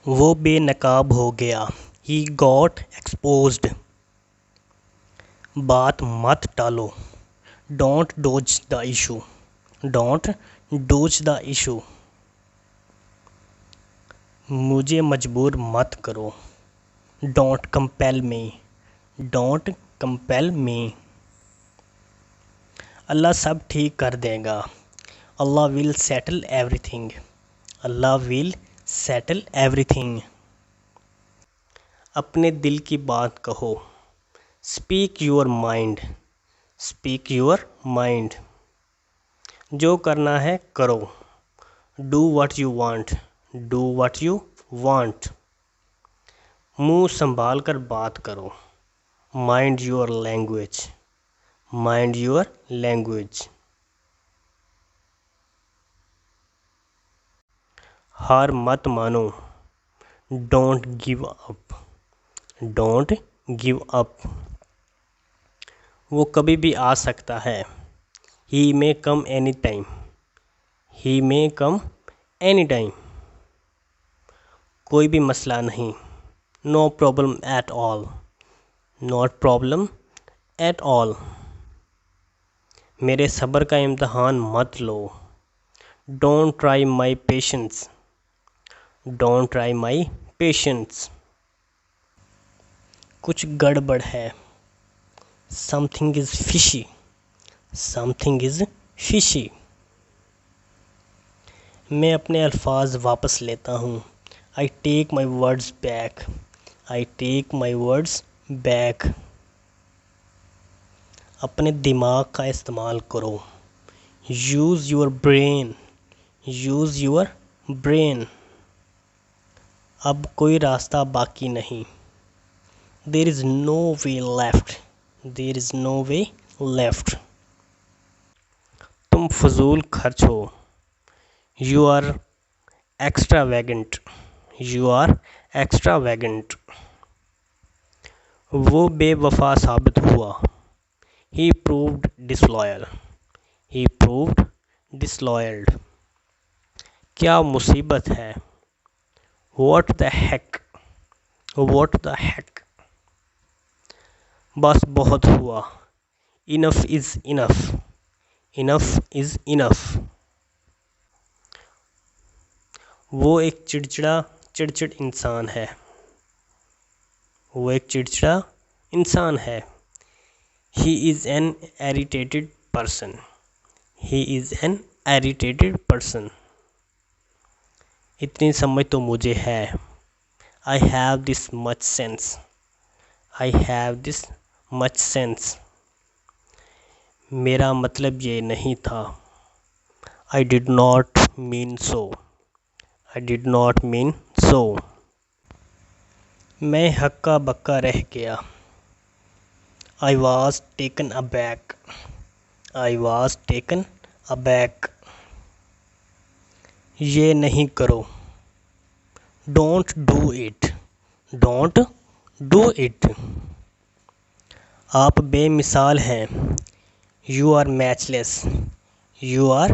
वो बेनकाब हो गया। He got exposed. बात मत टालो। Don't dodge the issue. Don't dodge the issue. मुझे मजबूर मत करो। Don't compel me. Don't compel me. अल्लाह सब ठीक कर देगा। Allah will settle everything. Allah will settle everything. अपने दिल की बात कहो। Speak your mind. Speak your mind. जो करना है करो। Do what you want. Do what you want. मुंह संभाल कर बात करो। Mind your language. Mind your language. हार मत मानो। Don't give up. Don't give up. वो कभी भी आ सकता है। He may come anytime. He may come anytime. कोई भी मसला नहीं। No problem at all. Not problem at all. मेरे सब्र का इम्तहान मत लो। Don't try my patience. Don't try my patience. कुछ गड़बड़ है। Something is fishy. Something is fishy. मैं अपने अल्फाज वापस लेता हूँ। I take my words back. I take my words back. अपने दिमाग का इस्तेमाल करो। Use your brain. Use your brain. अब कोई रास्ता बाकी नहीं। There is no way left. There is no way left. तुम फजूल खर्च हो। You are extravagant. You are extravagant. वो बेवफा साबित हुआ। He proved disloyal. He proved disloyal. क्या मुसीबत है। What the heck. What the heck. बस बहुत हुआ। Enough is enough. Enough is enough. वो एक चिड़चिड़ इंसान है। वो एक चिड़चिड़ा इंसान है। He is an irritated person. He is an irritated person. इतनी समझ तो मुझे है। I have this much sense. I have this much sense. मेरा मतलब ये नहीं था। I did not mean so. I did not mean so. मैं हक्का बक्का रह गया। I was taken aback. I was taken aback. ये नहीं करो। Don't do it. Don't do it. आप बेमिसाल हैं। You are matchless. You are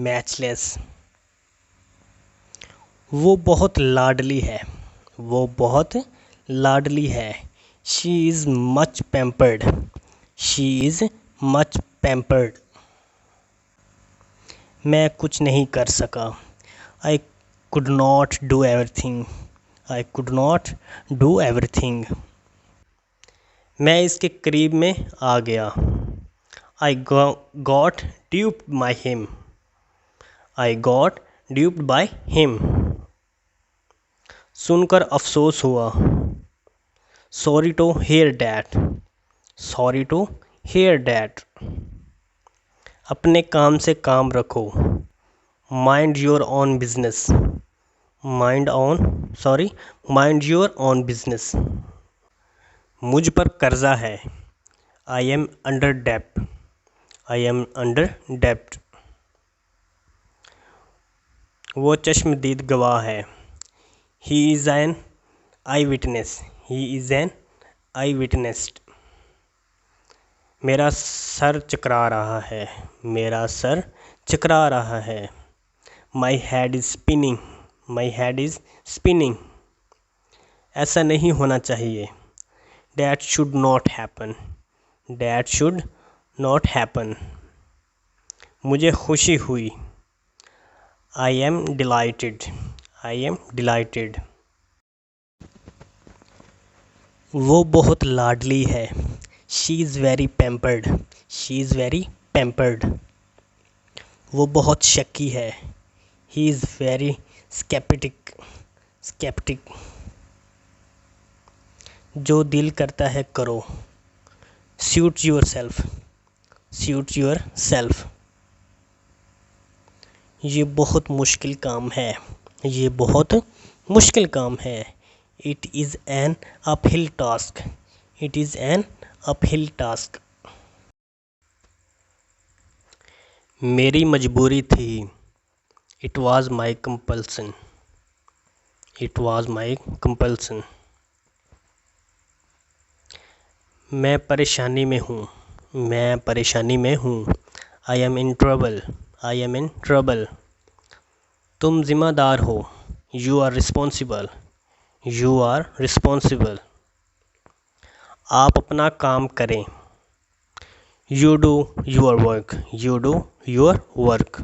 matchless. वो बहुत लाडली है। वो बहुत लाडली है। She is much pampered. She is much pampered. मैं कुछ नहीं कर सका। I could not do everything. I could not do everything. मैं इसके करीब में आ गया। I got duped by him. I got duped by him. सुनकर अफसोस हुआ। Sorry to hear that. Sorry to hear that. अपने काम से काम रखो। Mind your own business. Mind your own business. मुझ पर कर्जा है। I am under debt. I am under debt. वो चश्मदीद गवाह है। He is an eyewitness. He is an eyewitness. मेरा सर चकरा रहा है। मेरा सर चकरा रहा है। My head is spinning. My head is spinning. ऐसा नहीं होना चाहिए। That should not happen. That should not happen. मुझे खुशी हुई। I am delighted. I am delighted. वो बहुत लाडली है। She is very pampered. She is very pampered. वो बहुत शक्की है। He is very skeptic. Skeptic. जो दिल करता है करो। Suit yourself. Suit yourself. ये बहुत मुश्किल काम है। ये बहुत मुश्किल काम है। It is an uphill task. It is an uphill task. मेरी मजबूरी थी। It was my compulsion. It was my compulsion. मैं परेशानी में हूँ। मैं परेशानी में हूँ। I am in trouble. I am in trouble. तुम जिम्मेदार हो। You are responsible. You are responsible. आप अपना काम करें। You do your work. You do your work.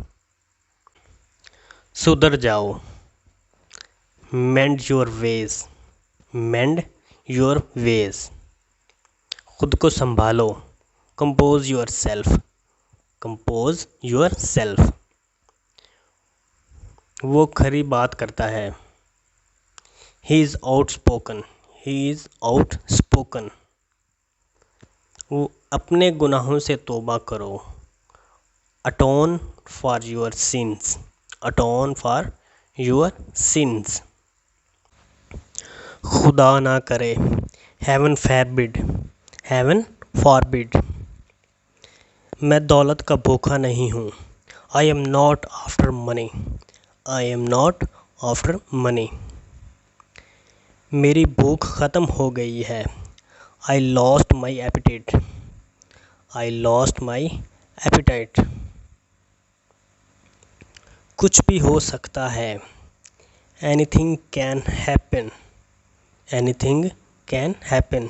सुधर जाओ। Mend your ways. Mend your ways. खुद को संभालो। Compose yourself. Compose yourself. वो खरी बात करता है। He is outspoken. He is outspoken. वो अपने गुनाहों से तौबा करो। Atone for your sins. Atone for your sins. खुदा ना करे। Heaven forbid. Heaven forbid. मैं दौलत का भूखा नहीं हूँ। I am not after money. I am not after money. मेरी भूख ख़त्म हो गई है। I lost my appetite. I lost my appetite. कुछ भी हो सकता है। Anything can happen. Anything can happen.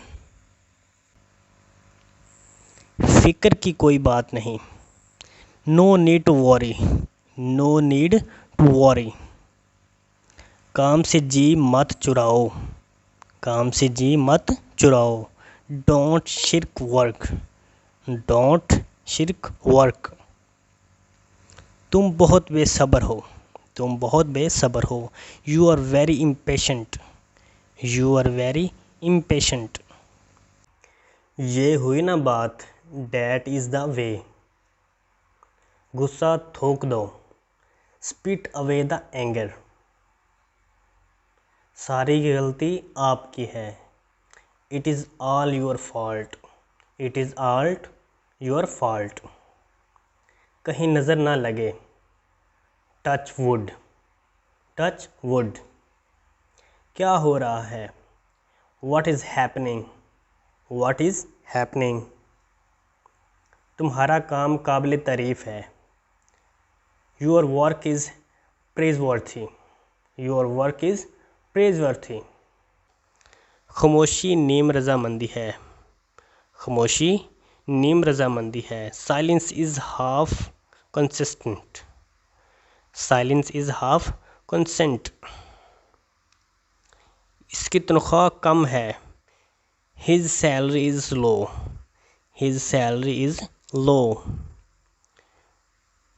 फिक्र की कोई बात नहीं। No need to worry. No need to worry. काम से जी मत चुराओ। काम से जी मत चुराओ। Don't shirk work. Don't shirk work. तुम बहुत बेसब्र हो। तुम बहुत बेसब्र हो। You are very impatient. You are very impatient. ये हुई ना बात। That is the way. गुस्सा थूक दो। Spit away the anger. सारी गलती आपकी है। It is all your fault. It is all your fault. कहीं नज़र ना लगे। Touch wood. Touch wood. क्या हो रहा है? What is happening? What is happening? तुम्हारा काम काबिल तारीफ़ है। Your work is praiseworthy. Your work is praiseworthy. खामोशी नीम रज़ामंदी है। खामोशी नीम रज़ामंदी है। Silence is half consistent. Silence is half consent. इसकी तनख्वाह कम है। His salary is low. His salary is low.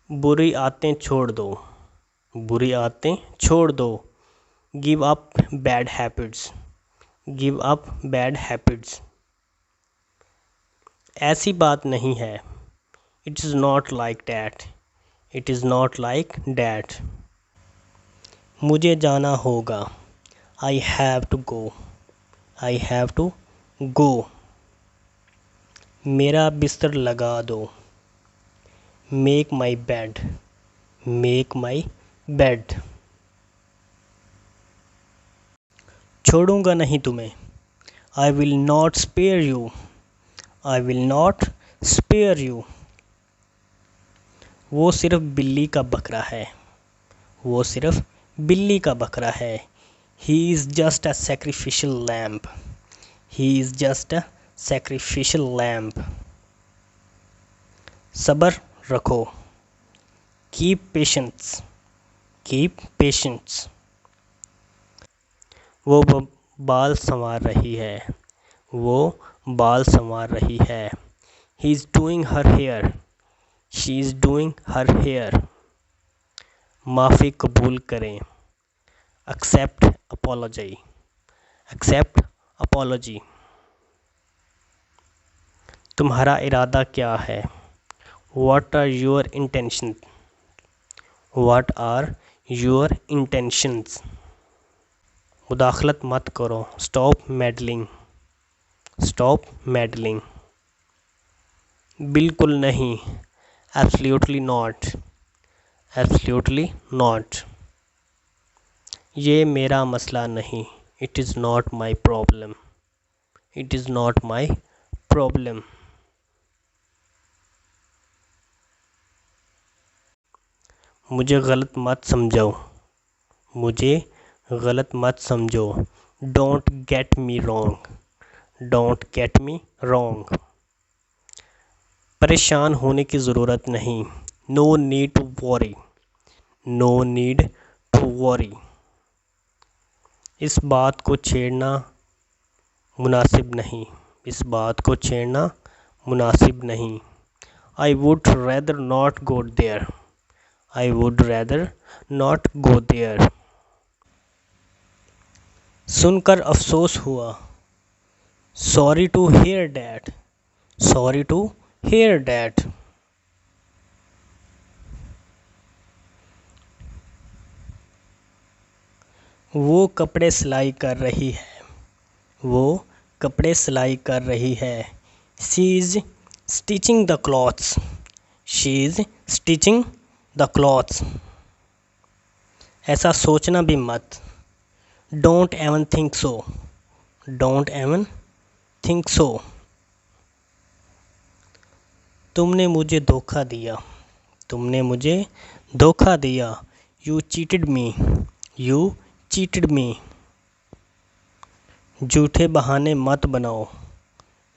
बुरी आदतें छोड़ दो। बुरी आदतें छोड़ दो। Give up bad habits. Give up bad habits. ऐसी बात नहीं है। It is not like that. It is not like that. मुझे जाना होगा। I have to go. I have to go. मेरा बिस्तर लगा दो। Make my bed. Make my bed. छोड़ूंगा नहीं तुम्हें। I will not spare you. I will not spare you. वो सिर्फ बिल्ली का बकरा है। वो सिर्फ बिल्ली का बकरा है। He is just a sacrificial lamp, he is just a sacrificial lamp. सब्र रखो, कीप पेशेंस, कीप पेशेंस। वो बाल संवार रही है, वो बाल संवार रही है। He is doing her hair, she is doing her hair. माफ़ी कबूल करें, एक्सेप्ट अपॉलजी, एक्सेप्ट अपॉलजी। तुम्हारा इरादा क्या है, what are your intention, what are your intentions. मुदाखलत मत करो, स्टॉप मेडलिंग, स्टॉप मेडलिंग। बिल्कुल नहीं, एब्सोल्युटली नॉट, एब्सोल्युटली नॉट। ये मेरा मसला नहीं, it is not my problem, it is not my problem. मुझे गलत मत समझो, मुझे गलत मत समझो। Don't get me wrong, don't get me wrong. परेशान होने की ज़रूरत नहीं, no need to worry, no need to worry. इस बात को छेड़ना मुनासिब नहीं, इस बात को छेड़ना मुनासिब नहीं। I would rather not go there, I would rather not go there. सुनकर अफसोस हुआ, sorry to hear that, sorry to hear that. वो कपड़े सिलाई कर रही है, वो कपड़े सिलाई कर रही है। She is stitching the clothes, she is stitching the clothes. ऐसा सोचना भी मत, don't even think so, don't even think so. तुमने मुझे धोखा दिया, तुमने मुझे धोखा दिया। You cheated me, you cheated me. झूठे बहाने मत बनाओ,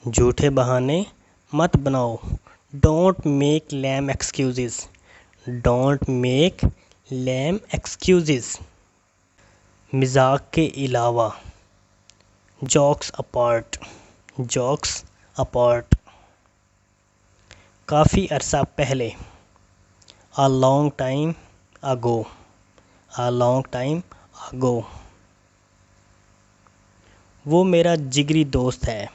झूठे बहाने मत बनाओ। Don't make lame excuses, don't make lame excuses. मजाक के अलावा, जॉक्स अपार्ट, जॉक्स अपार्ट। काफ़ी अरसा पहले, a long time ago, a long time ago। वो मेरा जिगरी दोस्त है,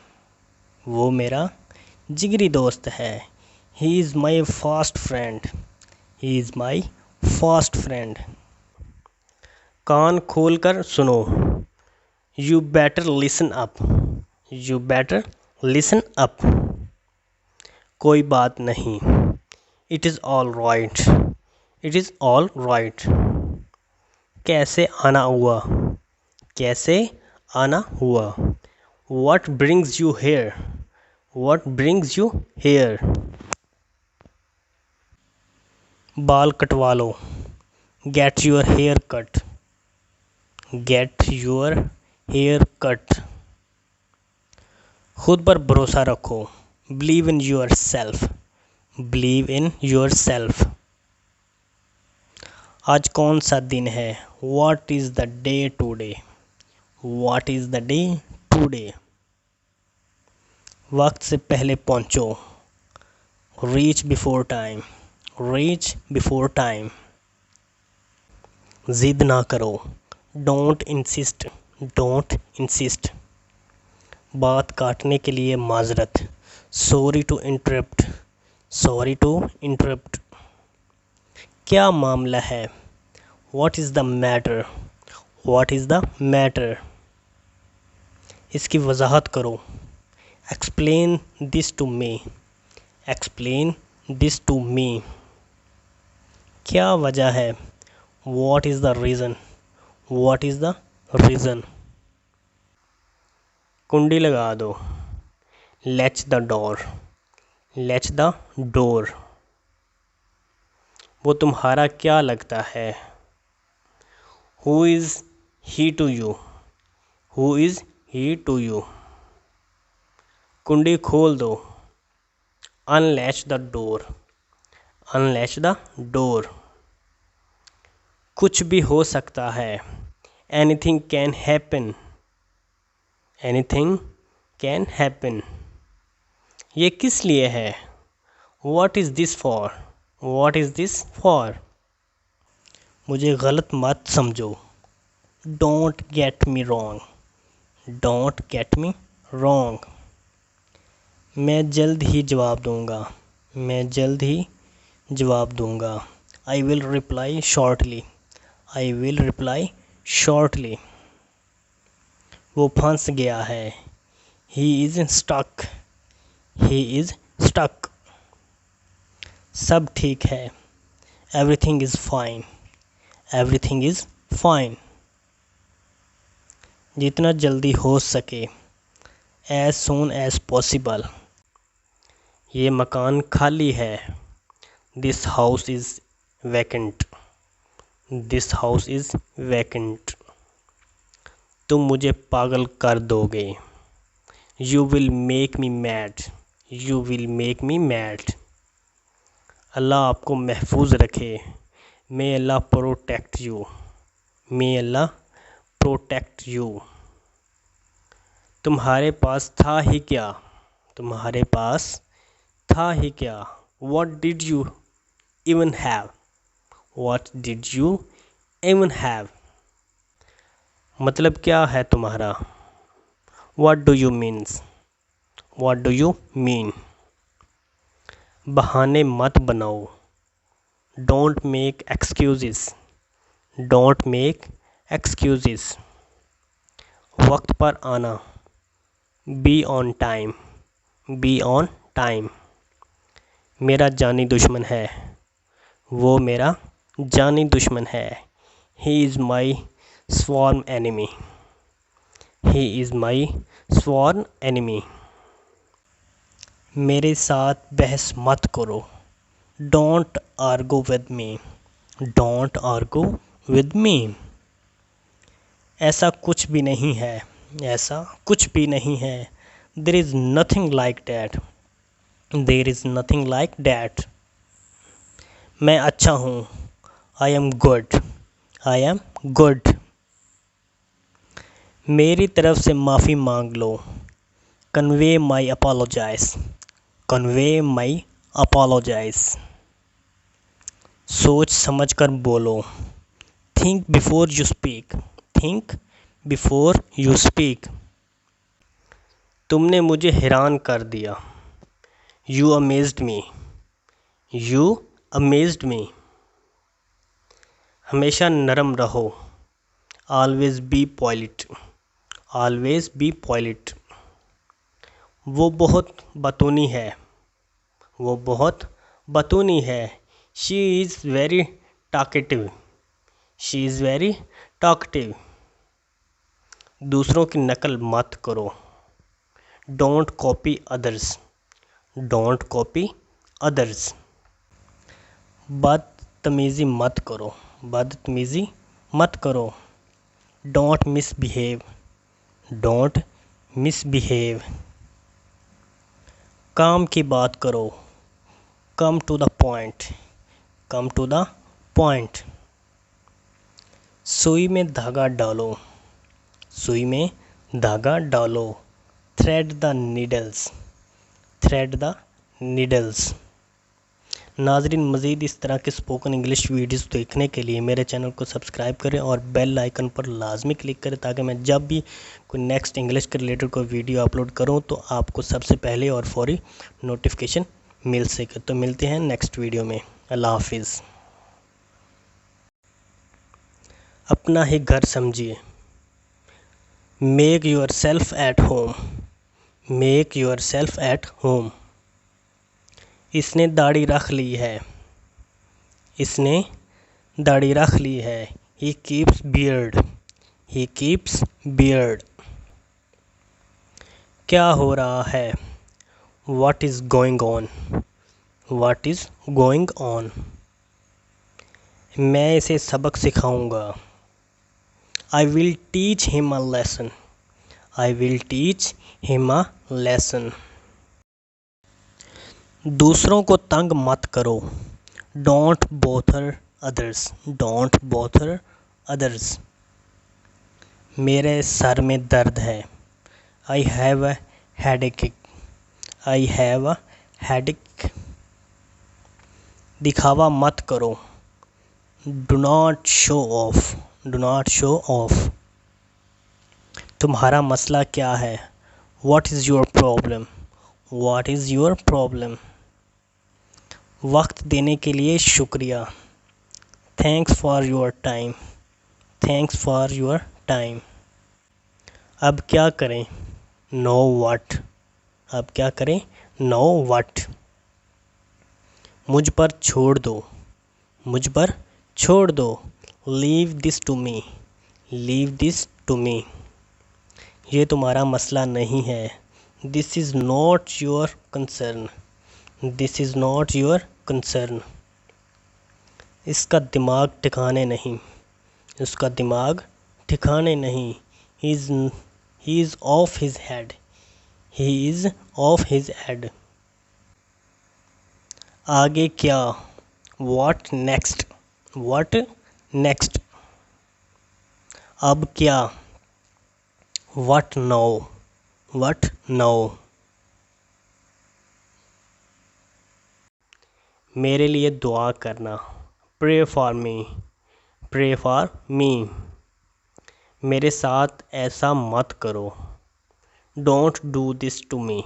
वो मेरा जिगरी दोस्त है। He is my fast friend, he is my fast friend। कान खोल कर सुनो, you better listen up, you better listen up। कोई बात नहीं, it is all right, it is all right। कैसे आना हुआ, कैसे आना हुआ। What brings you here, what brings you here। बाल कटवा लो, get your hair cut, get your hair cut। खुद पर भरोसा रखो, believe in yourself, believe in yourself। आज कौन सा दिन है, what is the day today, what is the day today। वक्त से पहले पहुंचो, reach before time, reach before time। जिद ना करो, don't insist, don't insist। बात काटने के लिए माजरत, sorry to interrupt, sorry to interrupt। क्या मामला है, what is the matter, what is the matter। इसकी वजाहत करो, explain this to me, explain this to me। क्या वजह है, what is the reason, what is the reason। कुंडी लगा दो, latch the door, latch the door। वो तुम्हारा क्या लगता है, who is he to you, who is he to you. कुंडी खोल दो, unlatch the door, unlatch the door. कुछ भी हो सकता है, anything can happen, anything can happen. ये किस लिए है, what is this for, what is this for. मुझे गलत मत समझो, don't get me wrong, don't get me wrong. मैं जल्द ही जवाब दूंगा, मैं जल्द ही जवाब दूंगा। I will reply shortly, I will reply shortly. वो फंस गया है, he is stuck, he is stuck. सब ठीक है, everything is fine, everything is fine. जितना जल्दी हो सके, एज सून एज पॉसिबल। ये मकान खाली है, this house is vacant, this house is vacant. तुम मुझे पागल कर दोगे, you will make me mad, you will make me mad. Allah आपको महफूज रखे, may Allah protect you, may Allah protect you. तुम्हारे पास था ही क्या, तुम्हारे पास था ही क्या। What did you even have, what did you even have। मतलब क्या है तुम्हारा, what do you means, what do you mean। बहाने मत बनाओ, don't make excuses, don't make excuses। वक्त पर आना, be on time, be on time। मेरा जानी दुश्मन है, वो मेरा जानी दुश्मन है। He is my swarm enemy, he is my swarm enemy. मेरे साथ बहस मत करो, don't argue with me, don't argue with me. ऐसा कुछ भी नहीं है, ऐसा कुछ भी नहीं है। There is nothing like that, there is nothing like that. मैं अच्छा हूँ, I am good, I am good. मेरी तरफ से माफ़ी मांग लो, convey my apologise, convey my apologise. सोच समझ कर बोलो, think before you speak, think before you speak. तुमने मुझे हैरान कर दिया, you amazed me, you amazed me. हमेशा नरम रहो, always be polite, always be polite. वो बहुत बतूनी है, वो बहुत बतूनी है। She is very talkative, she is very talkative. दूसरों की नकल मत करो, don't copy others, don't copy others. बदतमीज़ी मत करो, बदतमीज़ी मत करो। Don't misbehave, don't misbehave. काम की बात करो, come to the point, come to the point. सुई में धागा डालो, सुई में धागा डालो। Thread the needles, thread the needles. नाजरीन, मज़ीद इस तरह के स्पोकन इंग्लिश वीडियोस देखने के लिए मेरे चैनल को सब्सक्राइब करें और बेल आइकन पर लाजमी क्लिक करें, ताकि मैं जब भी कोई नेक्स्ट इंग्लिश के रिलेटेड कोई वीडियो अपलोड करूं तो आपको सबसे पहले और फौरी नोटिफिकेशन मिल सके। तो मिलते हैं नेक्स्ट वीडियो में। अल्लाह हाफिज़। अपना ही घर समझिए, make your self at home, make your self at home. इसने दाढ़ी रख ली है, इसने दाढ़ी रख ली है। He keeps beard, he keeps beard. क्या हो रहा है, what is going on, what is going on. मैं इसे सबक सिखाऊंगा, I will teach him a lesson. I will teach him a lesson. दूसरों को तंग मत करो. Don't bother others. Don't bother others. मेरे सर में दर्द है. I have a headache. I have a headache. दिखावा मत करो. Do not show off. Do not show off. तुम्हारा मसला क्या है? What is your problem? What is your problem? वक्त देने के लिए शुक्रिया. Thanks for your time. Thanks for your time. अब क्या करें? Now what? अब क्या करें? Now what? मुझ पर छोड़ दो. मुझ पर छोड़ दो. Leave this to me. Leave this to me. ये तुम्हारा मसला नहीं है. This is not your concern. This is not your concern. इसका दिमाग ठिकाने नहीं. इसका दिमाग ठिकाने नहीं. He is off his head. He is off his head. आगे क्या? What next? What next? अब क्या? What now? What now? मेरे लिए दुआ करना. Pray for me. Pray for me. मेरे साथ ऐसा मत करो. Don't do this to me.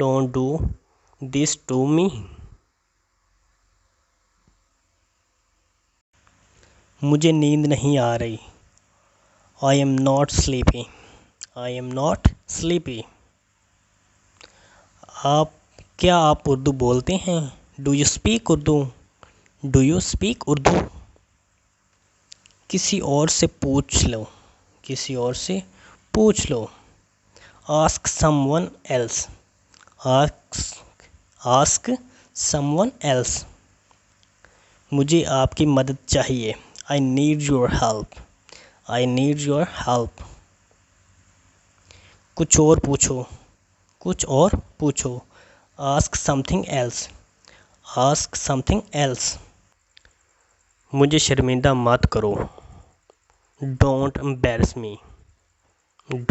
Don't do this to me. मुझे नींद नहीं आ रही. I am not sleepy. I am not sleepy. क्या आप उर्दू बोलते हैं? Do you speak Urdu? Do you speak Urdu? किसी और से पूछ लो. किसी और से पूछ लो. Ask someone else. Ask someone else. मुझे आपकी मदद चाहिए. I need your help. I need your help. कुछ और पूछो. कुछ और पूछो. Ask something else. Ask something else. मुझे शर्मिंदा मत करो. Don't embarrass me.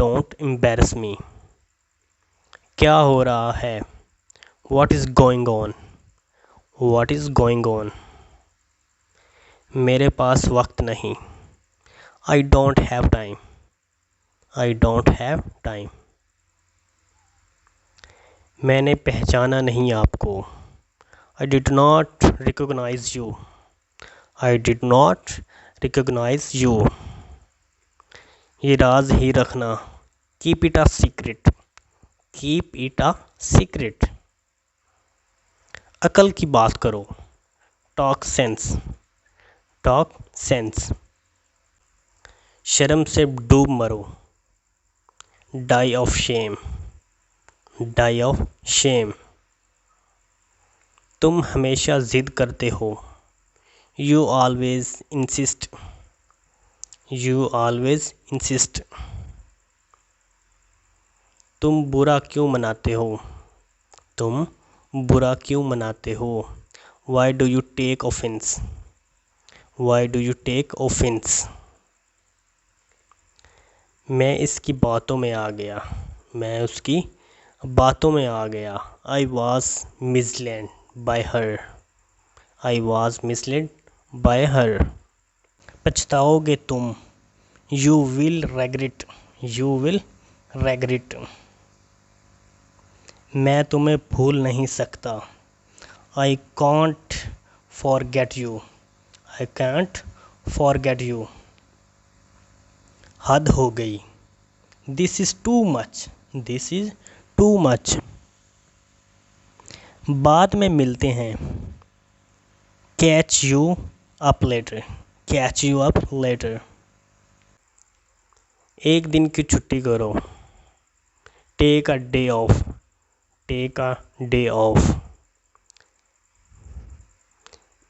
Don't embarrass me. क्या हो रहा है? What is going on? What is going on? मेरे पास वक्त नहीं. I don't have time. I don't have time. मैंने पहचाना नहीं आपको. I did not recognize you. I did not recognize you. ये राज ही रखना. Keep it a secret. Keep it a secret. अकल की बात करो. Talk sense. Talk sense. शर्म से डूब मरो. Die of shame. Die of shame. तुम हमेशा ज़िद करते हो. You always insist. You always insist. तुम बुरा क्यों मनाते हो? तुम बुरा क्यों मनाते हो? Why do you take offense? Why do you take offense? मैं इसकी बातों में आ गया. मैं उसकी बातों में आ गया. I was misled by her. I was misled by her. पछताओगे तुम. You will regret. You will regret. मैं तुम्हें भूल नहीं सकता. I can't forget you. I can't forget you. हद हो गई. This is too much. This is too much. बाद में मिलते हैं. Catch you up later. Catch you up later. एक दिन की छुट्टी करो. Take a day off. Take a day off.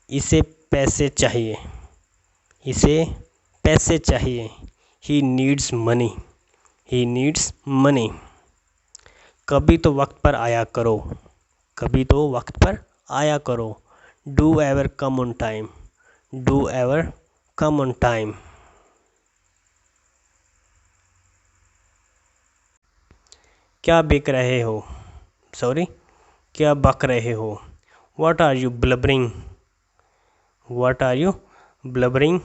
इसे पैसे चाहिए. इसे पैसे चाहिए. He needs money, he needs money. कभी तो वक्त पर आया करो, कभी तो वक्त पर आया करो। Do ever come on time, do ever come on time. क्या बिक रहे हो, सॉरी, क्या बक रहे हो। What are you blubbering, what are you blubbering.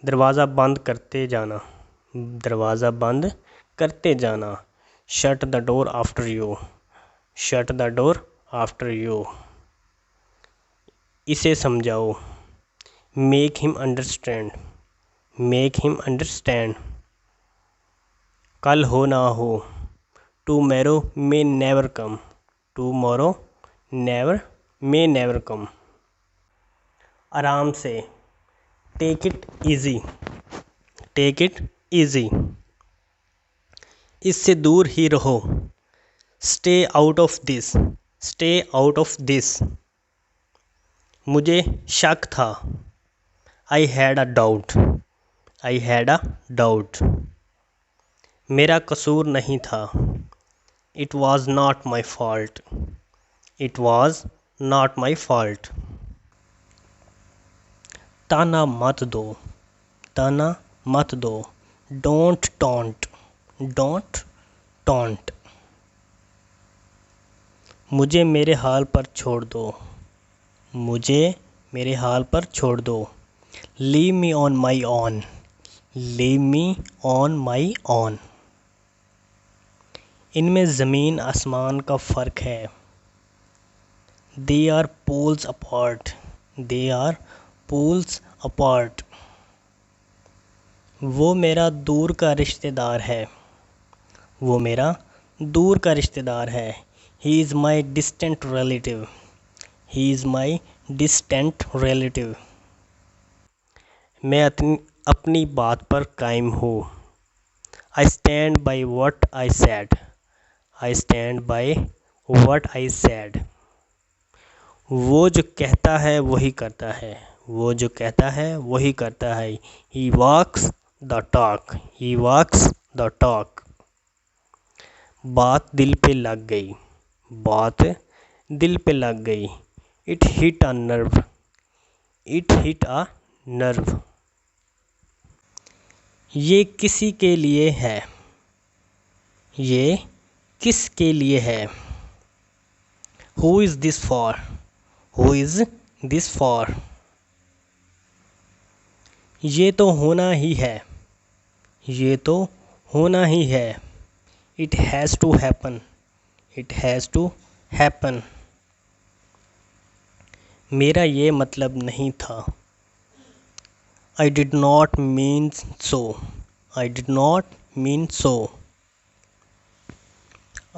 दरवाज़ा बंद करते जाना, दरवाज़ा बंद करते जाना। Shut the door after you, shut the door after you. इसे समझाओ, make him understand, make him understand. कल हो ना हो, tomorrow may never come, tomorrow never may never कम। आराम से, take it easy, take it easy. इससे दूर ही रहो, stay out of this, stay out of this. मुझे शक था, I had a doubt, I had a doubt. मेरा कसूर नहीं था, it was not my fault, it was not my fault. ताना मत दो, ताना मत दो। Don't taunt, don't taunt. मुझे मेरे हाल पर छोड़ दो, मुझे मेरे हाल पर छोड़ दो। Leave me on my own, leave me on my own. इनमें ज़मीन आसमान का फ़र्क है। They are poles apart, they are poles apart. वो मेरा दूर का रिश्तेदार है, वो मेरा दूर का रिश्तेदार है। He is my distant relative, he is my distant relative. मैं अपनी बात पर कायम हूँ। I stand by what I sad, I stand by what I sad. वो जो कहता है वही करता है, वो जो कहता है वही करता है। He walks the talk, he walks the talk. बात दिल पे लग गई, बात दिल पे लग गई। It hit a nerve, it hit a nerve. ये किसी के लिए है, ये किस के लिए है। Who is this for, who is this for. ये तो होना ही है, ये तो होना ही है। It has to happen, it has to happen. मेरा ये मतलब नहीं था। I did not mean so, I did not mean so.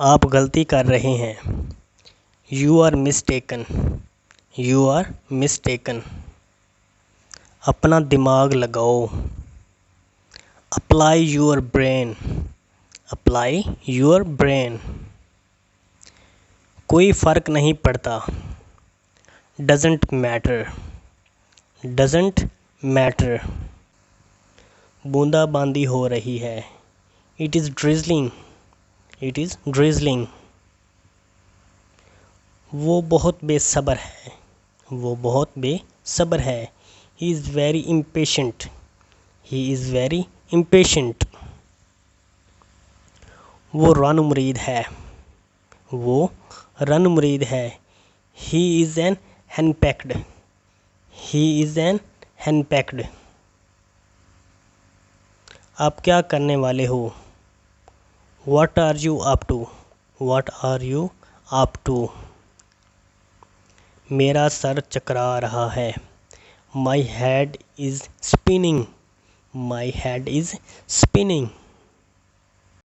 आप गलती कर रहे हैं। You are mistaken, you are mistaken. अपना दिमाग लगाओ। Apply your brain, apply your brain. कोई फ़र्क नहीं पड़ता। Doesn't matter, doesn't matter. बूंदाबांदी हो रही है। It is drizzling, it is drizzling. वो बहुत बेसब्र है, वो बहुत बेसब्र है। He is very impatient, he is very impatient. वो रन मुरीद है, वो रन मुरीद है। He is an henpecked, he is an henpecked. आप क्या करने वाले हो। What are you up to, what are you up to. मेरा सर चकरा रहा है। My head is spinning, my head is spinning.